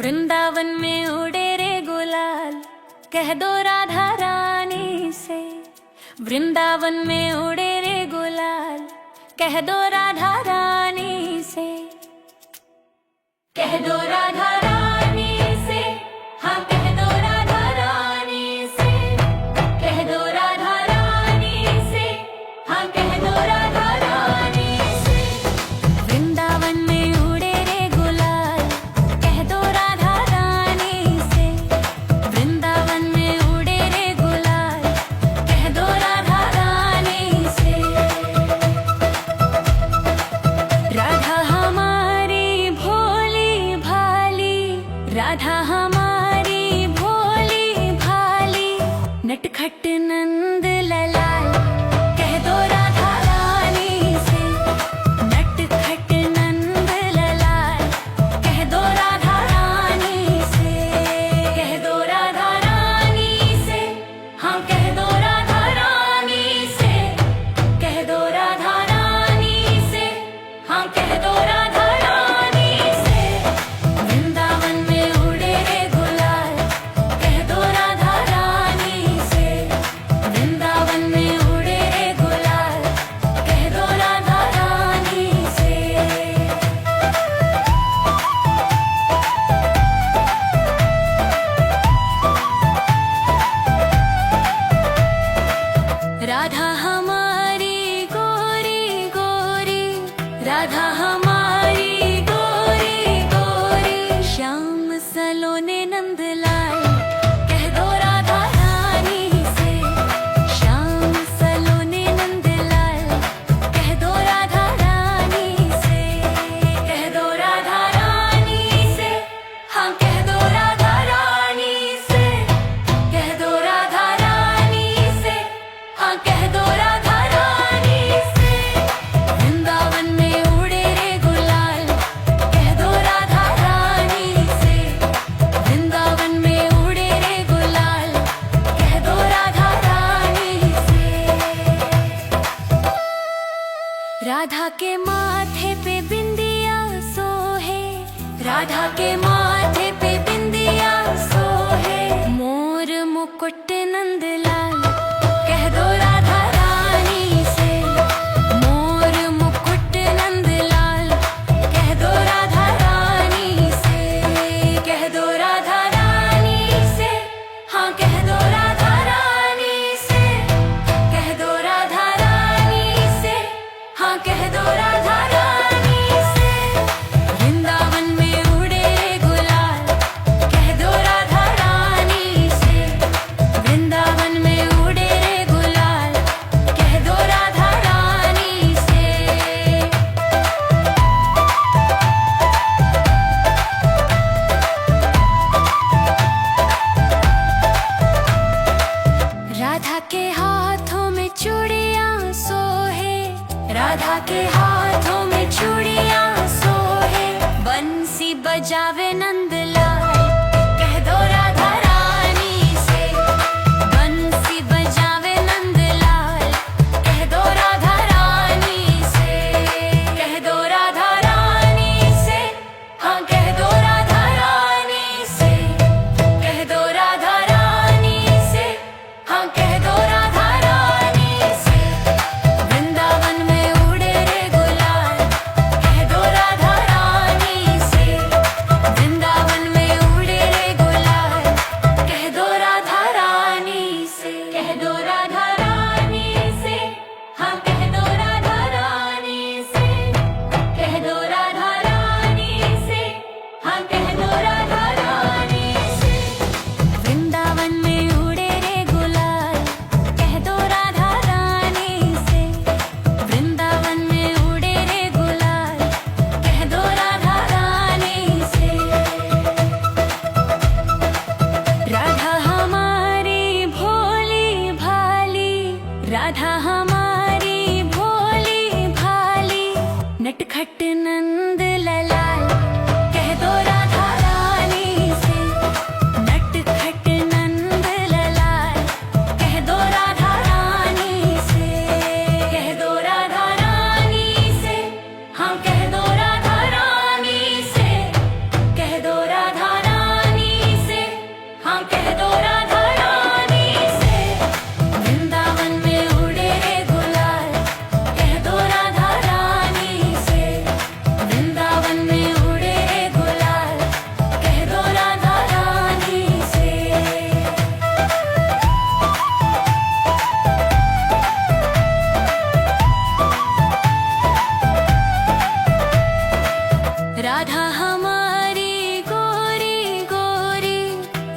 वृंदावन में उड़े रे गुलाल, कह दो राधा रानी से। वृंदावन में उड़े रे गुलाल, कह दो राधा रानी से। कह दो राधा रानी से, हाँ कह दो राधा रानी से। कह दो राधा रानी से, हाँ कह दो राधा रानी से। वृंदावन में उड़े रे गुलाल, कह दो राधा रानी से। वृंदावन में उड़े रे गुलाल, कह दो राधा रानी से। राधा हमारी भोली भाली, राधा हमारी भोली भाली, नटखट नंद ललाल, कह दो राधा रानी से। नटखट नंद ललाल, कह दो राधा रानी से। कह दो राधा रानी से, हाँ कह दो राधा रानी से। कह दो राधा रानी से, हाँ कह दो राधा रानी से। वृंदावन में उड़े रे गुलाल, कह दो राधा रानी से। वृंदावन में उड़े रे गुलाल, कह दो राधा रानी से। राधा हमारी गोरी गोरी, राधा हमारी गोरी गोरी, श्याम सलोने नंदलाल, कह दो राधा रानी से। श्याम सलोने नंदलाल, कह दो राधा रानी से। कह दो राधा रानी से, हाँ कह दो राधा रानी से। कह दो राधा रानी से, हाँ कह दो राधा रानी से। वृंदावन में उड़े रे गुलाल, कह दो राधा रानी से। वृंदावन में उड़े रे गुलाल, कह दो राधा रानी से। राधा के माथे पे बिंदिया सोहे, राधा के माथे पे बिंदिया सोहे, मोर मुकुट नंदलाल, कह दो राधा रानी से। मोर मुकुट नंदलाल, कह दो राधा रानी से। कह दो राधा रानी से, हाँ कह दो राधा रानी से। कह दो राधा रानी से, हाँ कह दो राधा रानी से। वृंदावन में उड़े रे गुलाल, कह दो राधा रानी से। वृंदावन में उड़े रे गुलाल, कह दो राधा रानी से। राधा के हाथों में चूड़ियां सोहे, राधा के हाथों में चूड़ियां सोहे, बंसी बजावे नंदलाल, कह दो राधा रानी से। बंसी बजावे नंदलाल, कह दो राधा रानी से। कह दो राधा रानी से, हाँ कह दो राधा रानी से। कह दो राधा रानी से, हाँ कह दो राधा रानी से। वृंदावन में उड़े रे गुलाल, कह दो राधा रानी से। वृंदावन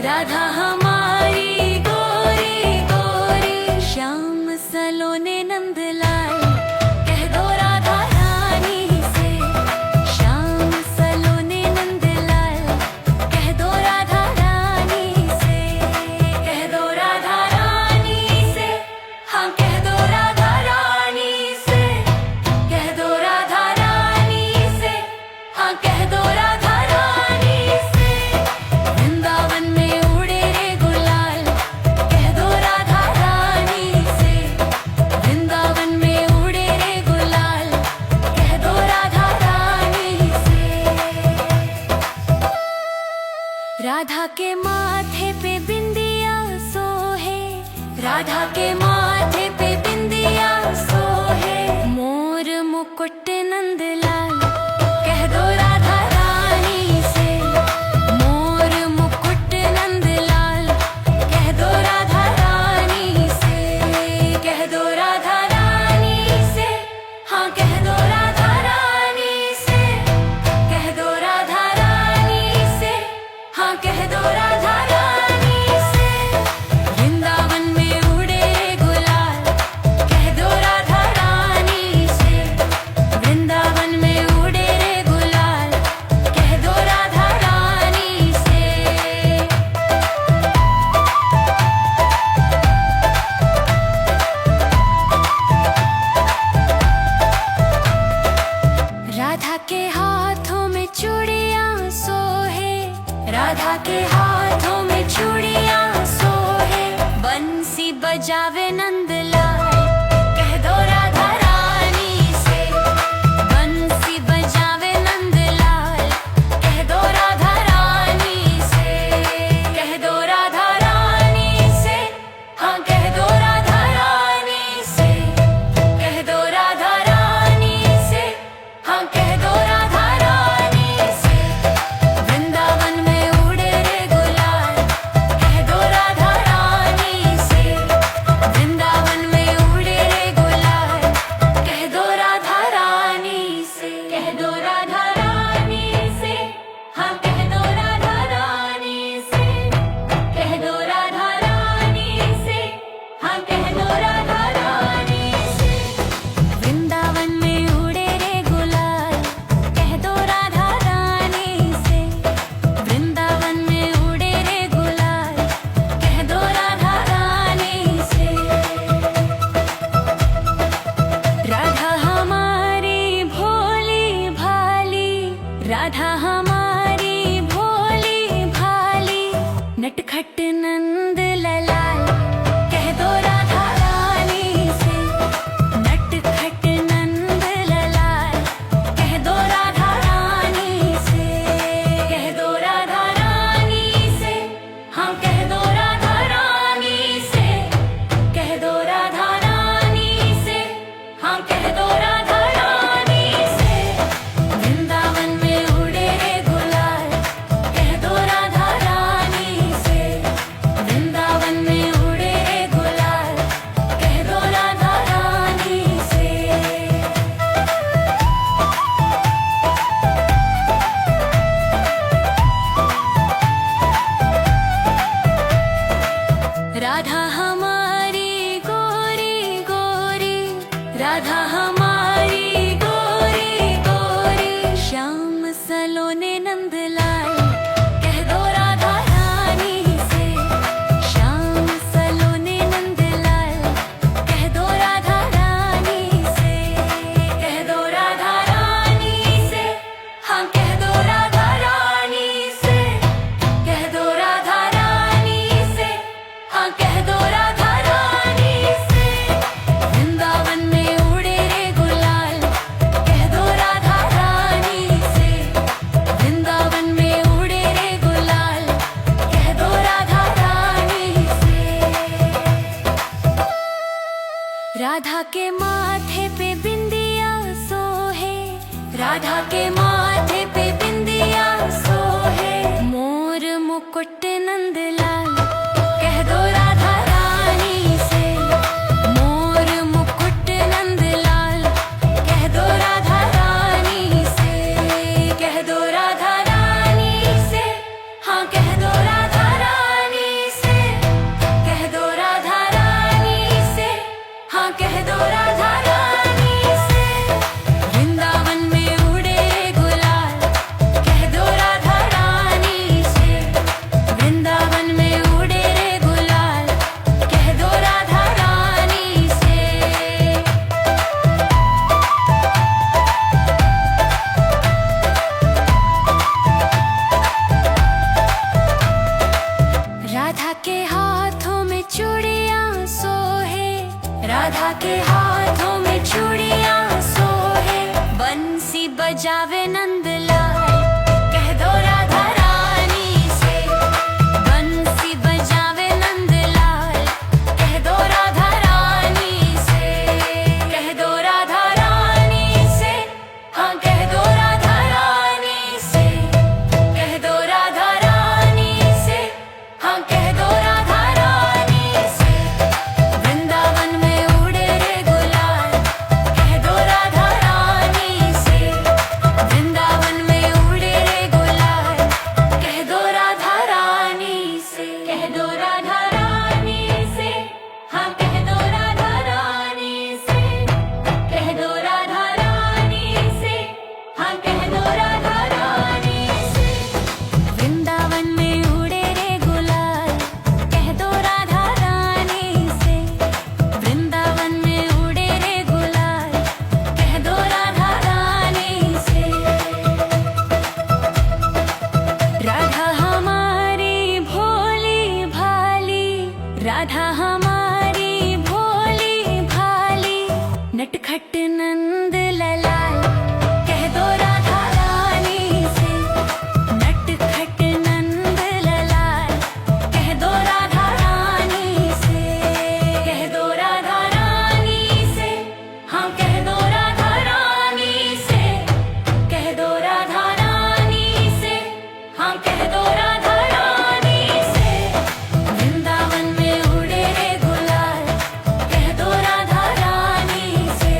राधा हमारी गोरी गोरी, श्याम सलोने नंदलाल, कह दो राधा रानी से। श्याम सलोने नंदलाल, कह दो राधा रानी से। कह दो राधा रानी से, हाँ कह दो राधा रानी से। कह दो राधा रानी से, हाँ कह दो राधा रानी से। वृंदावन में उड़े रे गुलाल, कह दो राधा रानी से। वृंदावन में उड़े रे गुलाल, कह दो राधा रानी से। राधा के माथे पे बिंदिया सोहे, राधा के माथे पे बिंदिया सोहे। मोर मुकुट नंदलाल, कह दो राधा रानी से। मोर मुकुट नंदलाल, कह दो राधा रानी से। कह दो राधा रानी से, हाँ कह दो राधा रानी से। कह दो राधा रानी से, हाँ कह दो राधा रानी से। वृंदावन में उड़े रे गुलाल, कह दो राधा रानी से। वृंदावन में उड़े रे गुलाल, कह दो राधा रानी से। राधा के हाथों में चूड़ियां सोहे, राधा के हाथों में चूड़ियां सोहे। बंसी बजावे नंदलाल, कह दो राधा रानी से। बंसी बजावे नंदलाल, कह दो राधा रानी से। कह दो राधा रानी से, हाँ कह दो राधा रानी से। कह दो राधा रानी से, हाँ कह दो राधा रानी से। वृंदावन में उड़े रे गुलाल, कह दो राधा रानी से। वृंदावन में उड़े रे गुलाल, कह दो राधा रानी से। कह दो राधा रानी से, हाँ कह दो राधा रानी से। कह दो राधा रानी से, हाँ कह दो राधा रानी से। वृंदावन में उड़े रे गुलाल, कह दो राधा रानी से। वृंदावन में उड़े रे गुलाल, कह दो राधा रानी से। राधा हमारी भोली भाली, राधा हमारी भोली भाली। नटखट नंद ललाल, कह दो राधा रानी से। नटखट नंद ललाल, कह दो राधा रानी से। कह दो राधा रानी से, हाँ कह दो राधा रानी से। कह दो राधा रानी से, हाँ कह दो राधा रानी से। वृंदावन में उड़े रे गुलाल, कह दो राधा रानी से। वृंदावन में उड़े रे गुलाल, कह दो राधा रानी से। राधा हमारी गोरी गोरी, राधा हमारी गोरी गोरी। श्याम सलोने नंदलाल, कह दो राधा रानी से। श्याम सलोने नंदलाल, कह दो राधा रानी से। कह दो राधा रानी से, हाँ कह दो राधा रानी से। कह दो राधा रानी से, हाँ कह दो राधा रानी से। वृंदावन में उड़े रे गुलाल, कह दो राधा रानी से। वृंदावन में उड़े रे गुलाल, कह दो राधा रानी से। राधा के माथे पे बिंदिया सोहे, राधा के माथे पे बिंदिया सोहे। मोर मुकुट नंदलाल, कह दो राधा रानी से। मोर मुकुट नंदलाल, कह दो राधा रानी से। कह दो राधा रानी से, हाँ कह दो राधा रानी के हाथों में चूड़ियां सोहे, बंसी बजावे नंदलाल, कह दो राधा रानी से। बंसी बजावे नंदलाल, कह दो राधा रानी से। कह दो राधा रानी से, हाँ कह दो राधा रानी से। कह दो राधा रानी से, हाँ कह दो राधा रानी से। वृंदावन में उड़े रे गुलाल, कह दो राधा रानी से। वृंदावन में उड़े रे गुलाल, कह दो राधा रानी से। कह दो राधा रानी से, हाँ कह दो राधा रानी से। कह दो राधा रानी से, हाँ कह दो राधा रानी से। वृंदावन में उड़े रे गुलाल, कह दो राधा रानी से। वृंदावन में उड़े रे गुलाल, कह दो राधा रानी से। राधा हमारी भोली भाली, राधा हमारी भोली भाली, नटखट नंद ललाल, कह दो राधा रानी से। नटखट नंद ललाल, कह दो राधा रानी से। कह दो राधा रानी से, हाँ कह दो राधा रानी से। कह दो राधा रानी से, हाँ कह दो राधा रानी से। वृंदावन में उड़े रे गुलाल, कह दो राधा रानी से।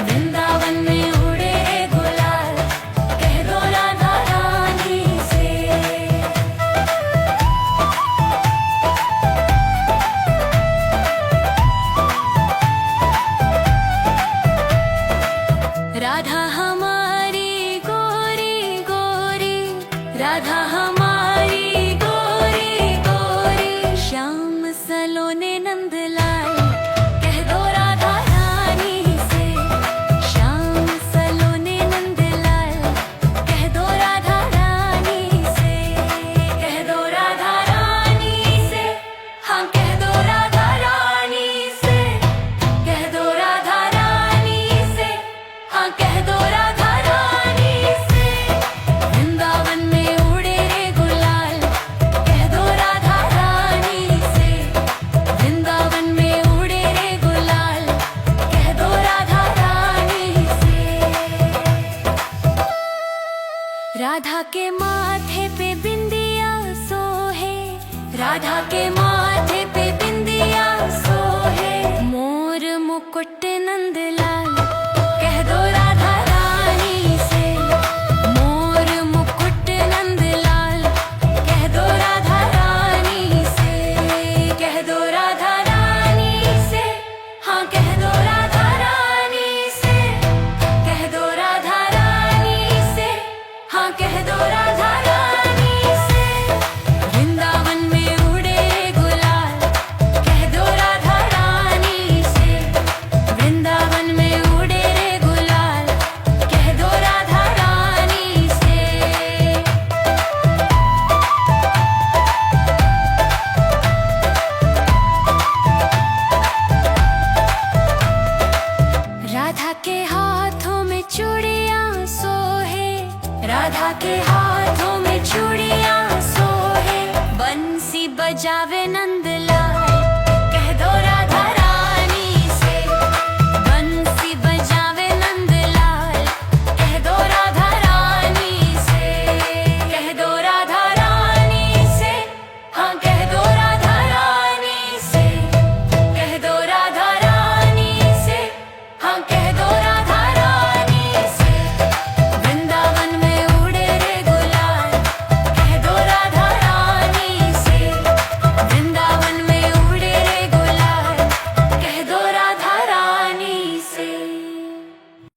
वृंदावन में उड़े रे गुलाल, कह दो राधा रानी से। राधा हमारी गोरी गोरी, राधा हमारी गोरी गोरी, श्याम सलोने नंदलाल, कह दो राधा रानी से। श्याम सलोने नंदलाल, कह दो राधा रानी से। कह दो राधा रानी से, हाँ कह दो राधा रानी से। कह दो राधा रानी से, हाँ कह दो राधा रानी से। वृंदावन में उड़े रे गुलाल, कह दो राधा रानी से। वृंदावन में उड़े रे गुलाल, कह दो राधा रानी से। राधा के माथे पे बिंदिया सोहे, राधा के माथे पे बिंदिया सोहे, मोर मुकुट नंदलाल, कह दो राधा रानी से। मोर मुकुट नंदलाल, कह दो राधा रानी से। कह दो राधा रानी से, हाँ कह दो राधा रानी से। कह दो राधा रानी से, हाँ कह दो राधा रानी से। वृंदावन में उड़े रे गुलाल, कह दो राधा रानी से। वृंदावन में उड़े रे गुलाल, कह दो राधा रानी से। राधा के हाथों में चूड़ियां सोहे, राधा के हाथों में चूड़ियां सोहे, बंसी बजावे